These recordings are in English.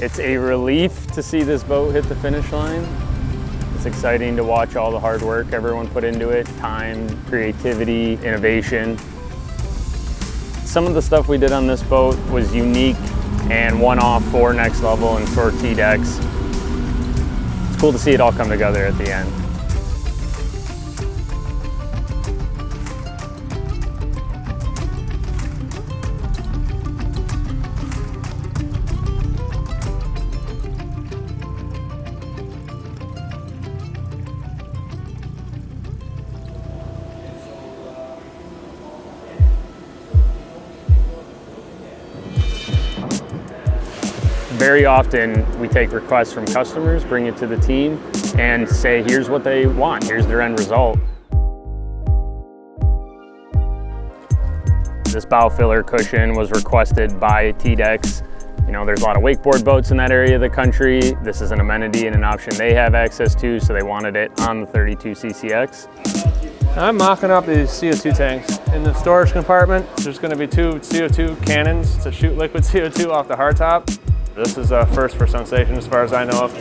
It's a relief to see this boat hit the finish line. It's exciting to watch all the hard work everyone put into it, time, creativity, innovation. Some of the stuff we did on this boat was unique and one-off for Next Level and for TDEX. It's cool to see it all come together at the end. Very often we take requests from customers, bring it to the team, and say, here's what they want, here's their end result. This bow filler cushion was requested by TDEX. You know, there's a lot of wakeboard boats in that area of the country. This is an amenity and an option they have access to, so they wanted it on the 32 CCX. I'm mocking up these CO2 tanks. In the storage compartment, there's going to be 2 CO2 cannons to shoot liquid CO2 off the hardtop. This is a first for Sunsation as far as I know of.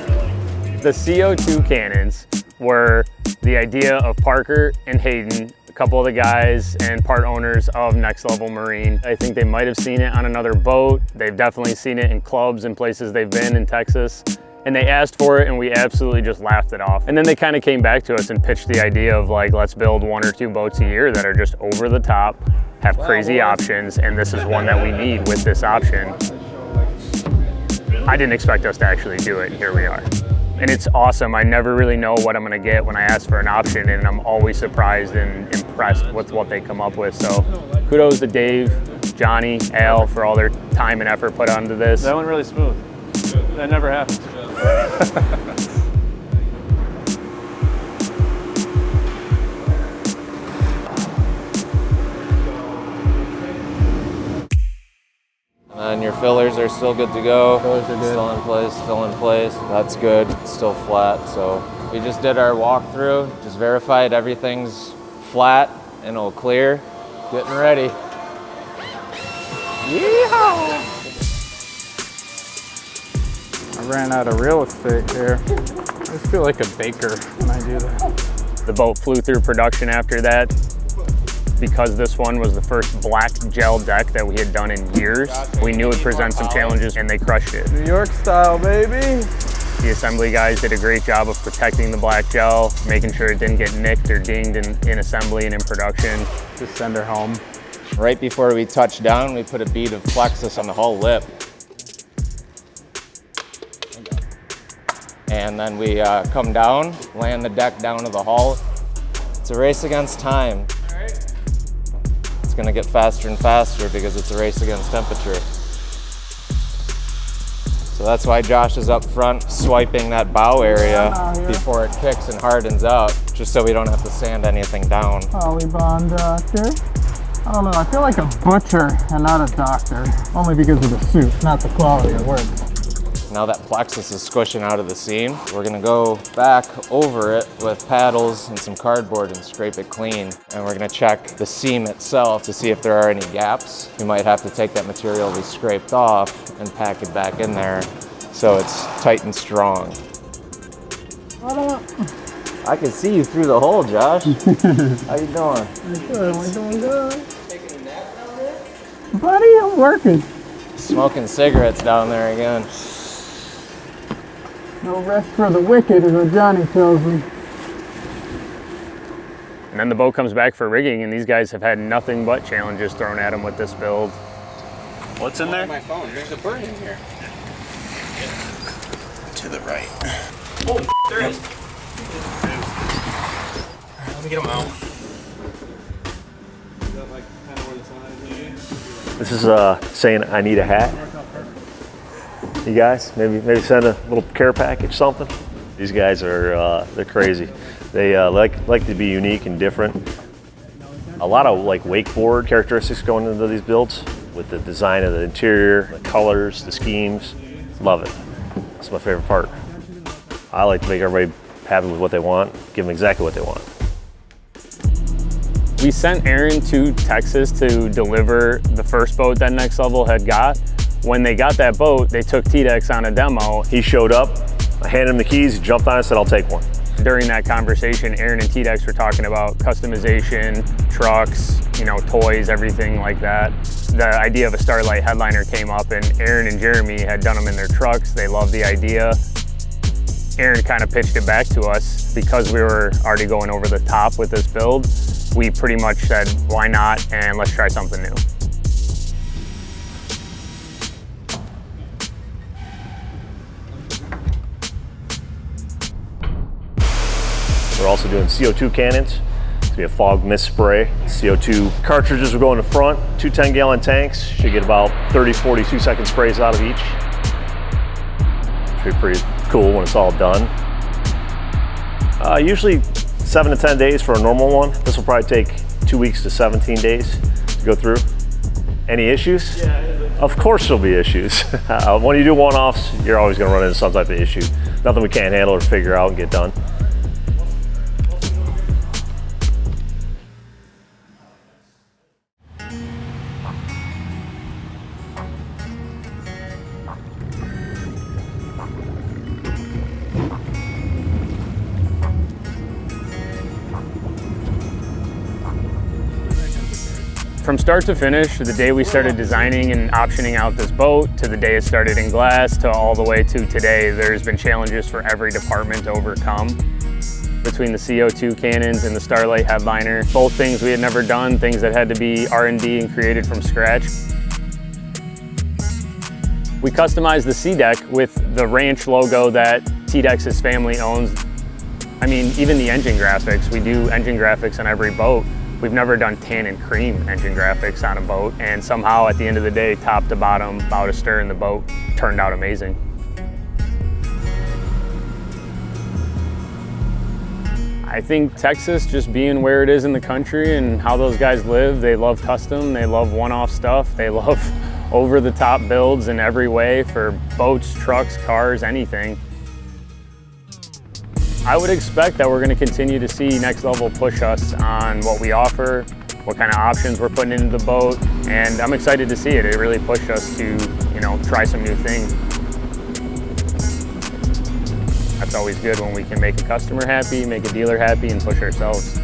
The CO2 cannons were the idea of Parker and Hayden, a couple of the guys and part owners of Next Level Marine. I think they might have seen it on another boat. They've definitely seen it in clubs and places they've been in Texas. And they asked for it and we absolutely just laughed it off. And then they kind of came back to us and pitched the idea of like, let's build 1 or 2 boats a year that are just over the top, have crazy options, and this is one that we need with this option. I didn't expect us to actually do it, and here we are. And it's awesome. I never really know what I'm gonna get when I ask for an option, and I'm always surprised and impressed with what they come up with. So kudos to Dave, Johnny, Al for all their time and effort put onto this. That went really smooth. That never happened. And your fillers are still good to go. Fillers are good. Still in place. That's good. It's still flat. So we just did our walkthrough, just verified everything's flat and it'll clear. Getting ready. Yeehaw! I ran out of real estate here. I just feel like a baker when I do that. The boat flew through production after that. Because this one was the first black gel deck that we had done in years, we knew it would present some challenges, and they crushed it. New York style, baby. The assembly guys did a great job of protecting the black gel, making sure it didn't get nicked or dinged in assembly and in production. Just send her home. Right before we touched down, we put a bead of Plexus on the hull lip. And then we come down, land the deck down to the hull. It's a race against time. It's gonna get faster and faster because it's a race against temperature. So that's why Josh is up front swiping that bow area before it kicks and hardens up, just so we don't have to sand anything down. Polybond doctor. I don't know, I feel like a butcher and not a doctor. Only because of the suit, not the quality of work. Now that Plexus is squishing out of the seam, we're gonna go back over it with paddles and some cardboard and scrape it clean. And we're gonna check the seam itself to see if there are any gaps. We might have to take that material we scraped off and pack it back in there so it's tight and strong. I can see you through the hole, Josh. How you doing? Good, we're doing good. Taking a nap down there? Buddy, I'm working. Smoking cigarettes down there again. No rest for the wicked is what Johnny tells me. And then the boat comes back for rigging, and these guys have had nothing but challenges thrown at them with this build. What's in there? My phone. There's a bird in here. To the right. Oh, there it is. Alright, let me get him out. This is saying I need a hat. You guys, maybe send a little care package, something. These guys are they're crazy. They like to be unique and different. A lot of like wakeboard characteristics going into these builds with the design of the interior, the colors, the schemes. Love it. That's my favorite part. I like to make everybody happy with what they want, give them exactly what they want. We sent Aaron to Texas to deliver the first boat that Next Level had got. When they got that boat, they took TDEX on a demo. He showed up, I handed him the keys, he jumped on it and said, I'll take one. During that conversation, Aaron and TDEX were talking about customization, trucks, you know, toys, everything like that. The idea of a Starlight headliner came up, and Aaron and Jeremy had done them in their trucks. They loved the idea. Aaron kind of pitched it back to us because we were already going over the top with this build. We pretty much said, why not, and let's try something new. We're also doing CO2 cannons. It's gonna be a fog mist spray. CO2 cartridges will go in the front, 2 10-gallon tanks. Should get about 30, 42 second sprays out of each. Should be pretty cool when it's all done. Usually 7 to 10 days for a normal one. This will probably take 2 weeks to 17 days to go through. Any issues? Yeah. Of course there'll be issues. When you do one-offs, you're always gonna run into some type of issue. Nothing we can't handle or figure out and get done. From start to finish, the day we started designing and optioning out this boat, to the day it started in glass, to all the way to today, there's been challenges for every department to overcome. Between the CO2 cannons and the Starlight headliner, both things we had never done, things that had to be R&D and created from scratch. We customized the C deck with the ranch logo that TDEX's family owns. I mean, even the engine graphics, we do engine graphics on every boat. We've never done tan and cream engine graphics on a boat, and somehow at the end of the day, top to bottom, bow to stern, the boat turned out amazing. I think Texas, just being where it is in the country and how those guys live, they love custom, they love one-off stuff, they love over-the-top builds in every way for boats, trucks, cars, anything. I would expect that we're going to continue to see Next Level push us on what we offer, what kind of options we're putting into the boat, and I'm excited to see it. It really pushed us to, you know, try some new things. That's always good when we can make a customer happy, make a dealer happy, and push ourselves.